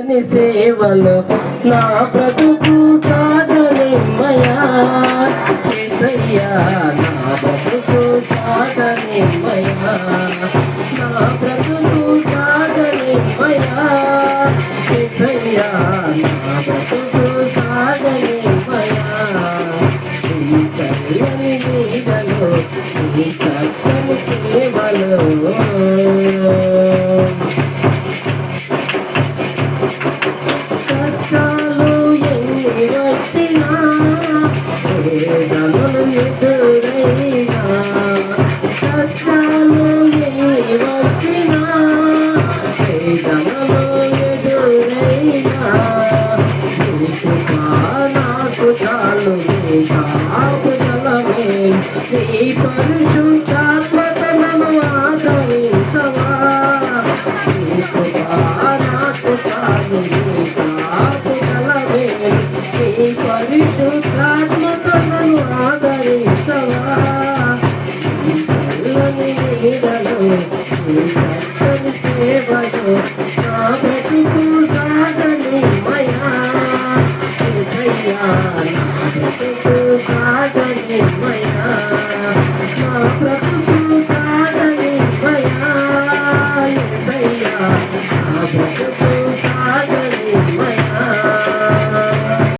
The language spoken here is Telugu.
నీ సేవలో నా బ్రతుకు సాగనిమ్మయా యేసయ్యా, నా బ్రతుకు సాగనిమ్మయా, నా బ్రతుకు సాగనిమ్మయా యేసయ్యా, నా బ్రతుకు సాగనిమ్మయా. ఈ చల్లని నీడలో ఈ చక్కని సేవలో వేదనలు ఎదురైనా, కష్టాలు ఎన్ని వచ్చినా, వేదనలు ఎదురైనా, నీ కృప నాకు చాలు, నీ కాపుదలమే, నీ పరిశుద్ధాత్మతను ఆదరించవా. నీ కృప నాకు చాలు, నీ కాపుదలమే, నీ పరిశుద్ధాత్మతను ఆదరించవా. నీ చల్లని నీడలో నీ చక్కని సేవలో నా బ్రతుకు